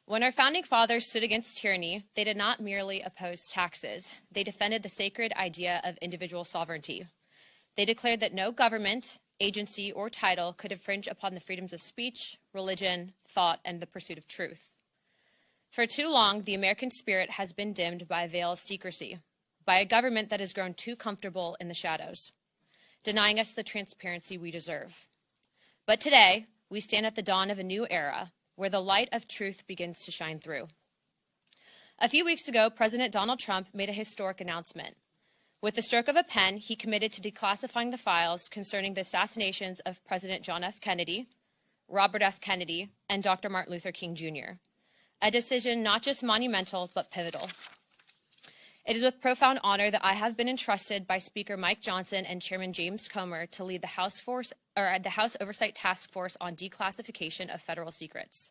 When our founding fathers stood against tyranny, they did not merely oppose taxes. They defended the sacred idea of individual sovereignty. They declared that no government, agency, or title could infringe upon the freedoms of speech, religion, thought, and the pursuit of truth. For too long, the American spirit has been dimmed by a veil of secrecy, by a government that has grown too comfortable in the shadows, denying us the transparency we deserve. But today, we stand at the dawn of a new era, where the light of truth begins to shine through. A few weeks ago, President Donald Trump made a historic announcement. With the stroke of a pen, he committed to declassifying the files concerning the assassinations of President John F. Kennedy, Robert F. Kennedy, and Dr. Martin Luther King Jr., a decision not just monumental, but pivotal. It is with profound honor that I have been entrusted by Speaker Mike Johnson and Chairman James Comer to lead the House Oversight Task Force on Declassification of Federal Secrets.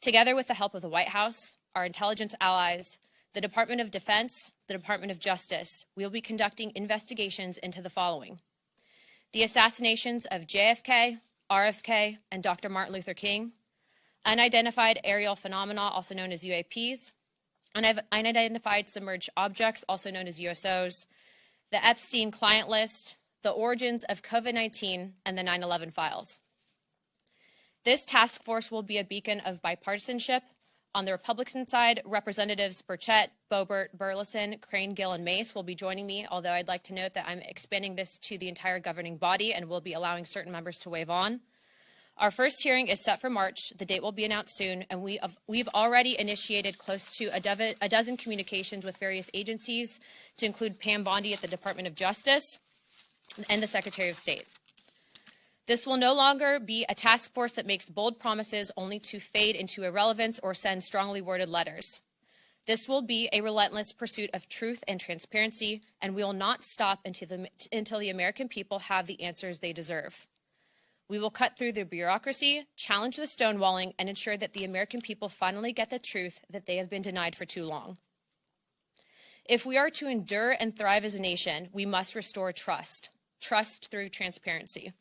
Together with the help of the White House, our intelligence allies, the Department of Defense, the Department of Justice, we will be conducting investigations into the following: the assassinations of JFK, RFK, and Dr. Martin Luther King, unidentified aerial phenomena, also known as UAPs, unidentified submerged objects, also known as USOs, the Epstein client list, the origins of COVID-19, and the 9/11 files. This task force will be a beacon of bipartisanship. On the Republican side, Representatives Burchett, Boebert, Burleson, Crane, Gill, and Mace will be joining me, although I'd like to note that I'm expanding this to the entire governing body and will be allowing certain members to waive on. Our first hearing is set for March. The date will be announced soon, and we've already initiated close to a dozen communications with various agencies, to include Pam Bondi at the Department of Justice and the Secretary of State. This will no longer be a task force that makes bold promises only to fade into irrelevance or send strongly worded letters. This will be a relentless pursuit of truth and transparency, and we will not stop until the American people have the answers they deserve. We will cut through the bureaucracy, challenge the stonewalling, and ensure that the American people finally get the truth that they have been denied for too long. If we are to endure and thrive as a nation, we must restore trust through transparency.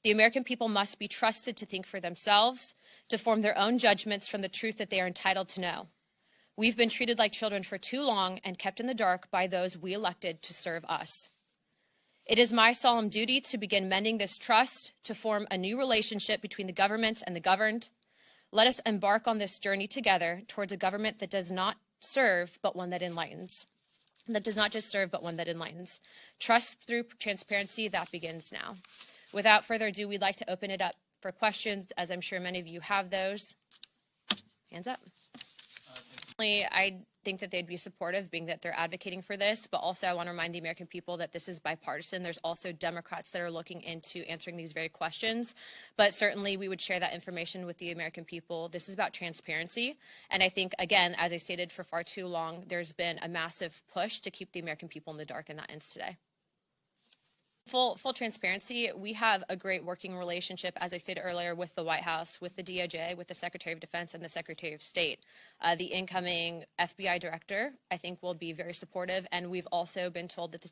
The American people must be trusted to think for themselves, to form their own judgments from the truth that they are entitled to know. We've been treated like children for too long and kept in the dark by those we elected to serve us. It is my solemn duty to begin mending this trust, to form a new relationship between the government and the governed. Let us embark on this journey together towards a government that does not serve, but one that enlightens. That does not just serve, but one that enlightens. Trust through transparency, that begins now. Without further ado, we'd like to open it up for questions, as I'm sure many of you have those. Hands up. I think that they'd be supportive, being that they're advocating for this, but also I want to remind the American people that this is bipartisan. There's also Democrats that are looking into answering these very questions, but certainly we would share that information with the American people. This is about transparency, and I think, again, as I stated, for far too long, there's been a massive push to keep the American people in the dark, and that ends today. Full transparency, we have a great working relationship, as I stated earlier, with the White House, with the DOJ, with the Secretary of Defense, and the Secretary of State. The incoming FBI director, I think, will be very supportive, and we've also been told that the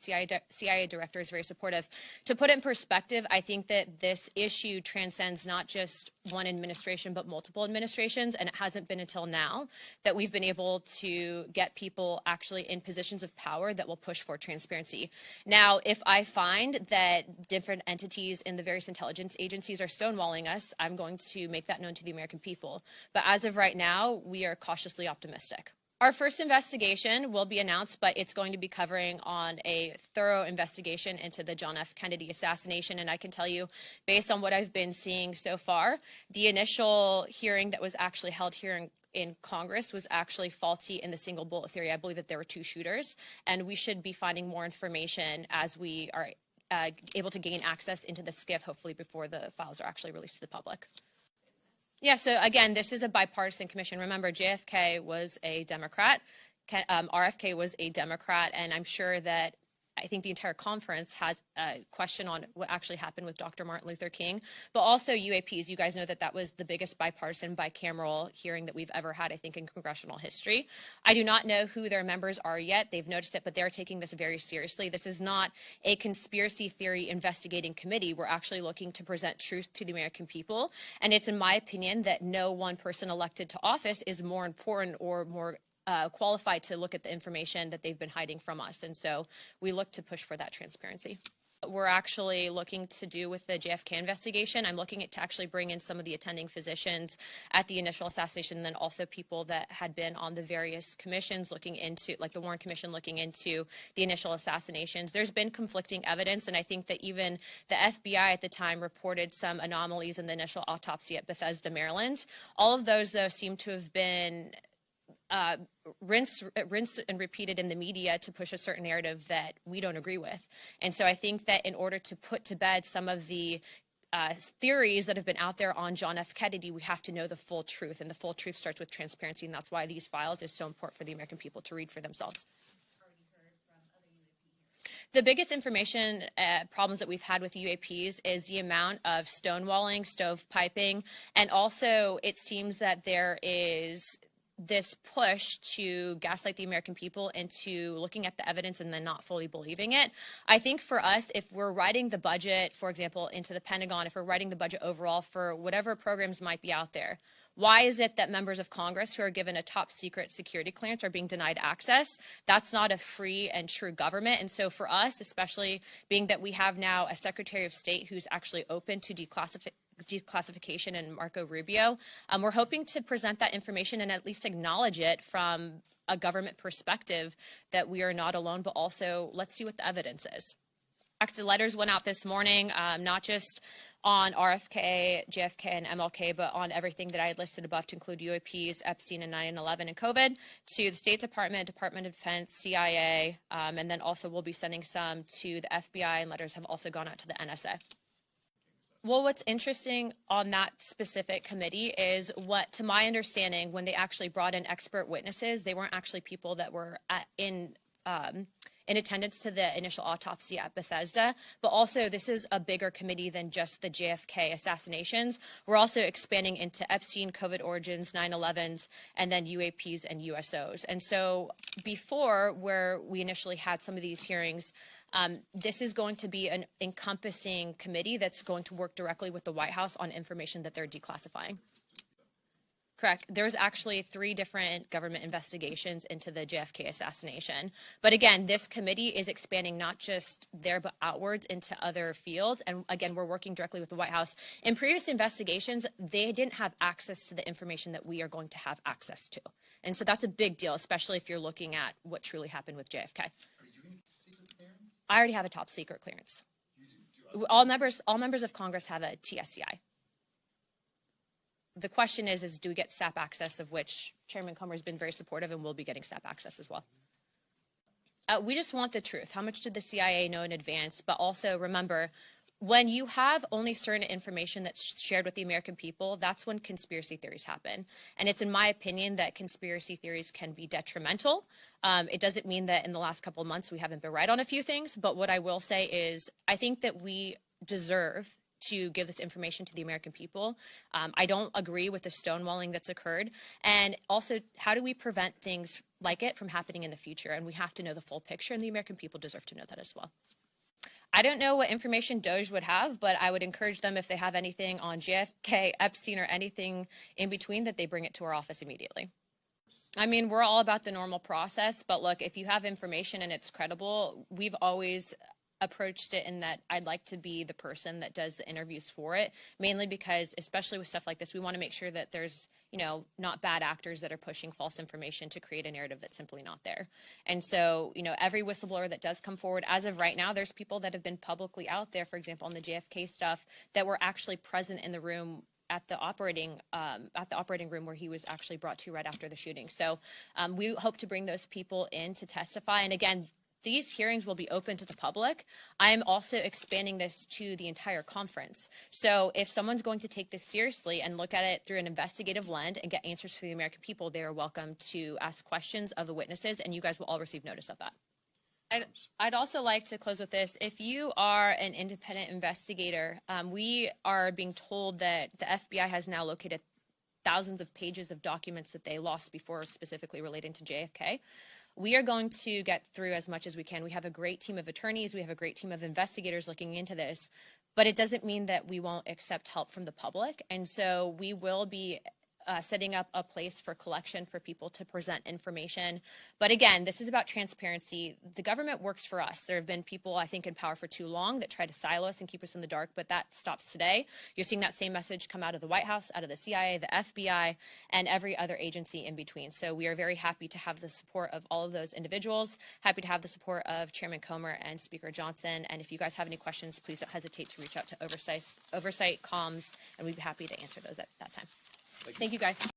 CIA director is very supportive. To put it in perspective, I think that this issue transcends not just one administration, but multiple administrations, and it hasn't been until now that we've been able to get people actually in positions of power that will push for transparency. Now, if I find that different entities in the various intelligence agencies are stonewalling us, I'm going to make that known to the American people. But as of right now, we are cautiously optimistic. Our first investigation will be announced, but it's going to be covering on a thorough investigation into the John F. Kennedy assassination. And I can tell you, based on what I've been seeing so far, the initial hearing that was actually held here in Congress was actually faulty in the single bullet theory. I believe that there were two shooters, and we should be finding more information as we are able to gain access into the SCIF, hopefully before the files are actually released to the public. Yeah, so again, this is a bipartisan commission. Remember, JFK was a Democrat, RFK was a Democrat, and I'm sure that I think the entire conference has a question on what actually happened with Dr. Martin Luther King, but also UAPs. You guys know that that was the biggest bipartisan bicameral hearing that we've ever had, I think, in congressional history. I do not know who their members are yet. They've noticed it, but they're taking this very seriously. This is not a conspiracy theory investigating committee. We're actually looking to present truth to the American people. And it's in my opinion that no one person elected to office is more important or more qualified to look at the information that they've been hiding from us. And so we look to push for that transparency. We're actually looking to do with the JFK investigation. I'm looking to actually bring in some of the attending physicians at the initial assassination, and then also people that had been on the various commissions looking into, like the Warren Commission looking into the initial assassinations. There's been conflicting evidence, and I think that even the FBI at the time reported some anomalies in the initial autopsy at Bethesda, Maryland. All of those, though, seem to have been rinsed and repeated in the media to push a certain narrative that we don't agree with. And so I think that in order to put to bed some of the theories that have been out there on John F. Kennedy, we have to know the full truth, and the full truth starts with transparency, and that's why these files is so important for the American people to read for themselves. The biggest information problems that we've had with UAPs is the amount of stonewalling, stovepiping, and also it seems that there is this push to gaslight the American people into looking at the evidence and then not fully believing it. I think for us, if we're writing the budget, for example, into the Pentagon, if we're writing the budget overall for whatever programs might be out there, why is it that members of Congress who are given a top secret security clearance are being denied access? That's not a free and true government. And so for us, especially being that we have now a Secretary of State who's actually open to declassification and Marco Rubio, we're hoping to present that information and at least acknowledge it from a government perspective that we are not alone, but also let's see what the evidence is. The letters went out this morning, not just on RFK, JFK, and MLK, but on everything that I had listed above to include UAPs, Epstein, and 9/11 and COVID, to the State Department, Department of Defense, CIA, and then also we'll be sending some to the FBI, and letters have also gone out to the NSA. Well, what's interesting on that specific committee is what, to my understanding, when they actually brought in expert witnesses, they weren't actually people that were in attendance to the initial autopsy at Bethesda, but also this is a bigger committee than just the JFK assassinations. We're also expanding into Epstein, COVID origins, 9/11s, and then UAPs and USOs. And so before, where we initially had some of these hearings, this is going to be an encompassing committee that's going to work directly with the White House on information that they're declassifying. Correct. There's actually 3 different government investigations into the JFK assassination. But again, this committee is expanding not just there, but outwards into other fields. And again, we're working directly with the White House. In previous investigations, they didn't have access to the information that we are going to have access to. And so that's a big deal, especially if you're looking at what truly happened with JFK. Are you doing secret clearance? I already have a top secret clearance. You do? All members of Congress have a TSCI. The question is do we get SAP access, of which Chairman Comer has been very supportive, and we'll be getting SAP access as well. We just want the truth. How much did the CIA know in advance? But also remember, when you have only certain information that's shared with the American people, that's when conspiracy theories happen. And it's in my opinion that conspiracy theories can be detrimental. It doesn't mean that in the last couple of months we haven't been right on a few things. But what I will say is I think that we deserve to give this information to the American people. I don't agree with the stonewalling that's occurred. And also, how do we prevent things like it from happening in the future? And we have to know the full picture, and the American people deserve to know that as well. I don't know what information DOJ would have, but I would encourage them, if they have anything on JFK, Epstein, or anything in between, that they bring it to our office immediately. I mean, we're all about the normal process, but look, if you have information and it's credible, we've always approached it in that I'd like to be the person that does the interviews for it, mainly because, especially with stuff like this, we want to make sure that there's, not bad actors that are pushing false information to create a narrative that's simply not there. And so, every whistleblower that does come forward, as of right now, there's people that have been publicly out there, for example, on the JFK stuff, that were actually present in the room at the operating room where he was actually brought to right after the shooting. So we hope to bring those people in to testify. And again, these hearings will be open to the public. I'm also expanding this to the entire conference. So if someone's going to take this seriously and look at it through an investigative lens and get answers for the American people, they are welcome to ask questions of the witnesses, and you guys will all receive notice of that. I'd also like to close with this. If you are an independent investigator, we are being told that the FBI has now located thousands of pages of documents that they lost before, specifically relating to JFK. We are going to get through as much as we can. We have a great team of attorneys. We have a great team of investigators looking into this, but it doesn't mean that we won't accept help from the public. And so we will be setting up a place for collection for people to present information. But again, this is about transparency. The government works for us. There have been people, I think, in power for too long that try to silo us and keep us in the dark, but that stops today. You're seeing that same message come out of the White House, out of the CIA, the FBI, and every other agency in between. So we are very happy to have the support of all of those individuals, happy to have the support of Chairman Comer and Speaker Johnson. And if you guys have any questions, please don't hesitate to reach out to Oversight Comms, and we'd be happy to answer those at that time. Thank you, guys.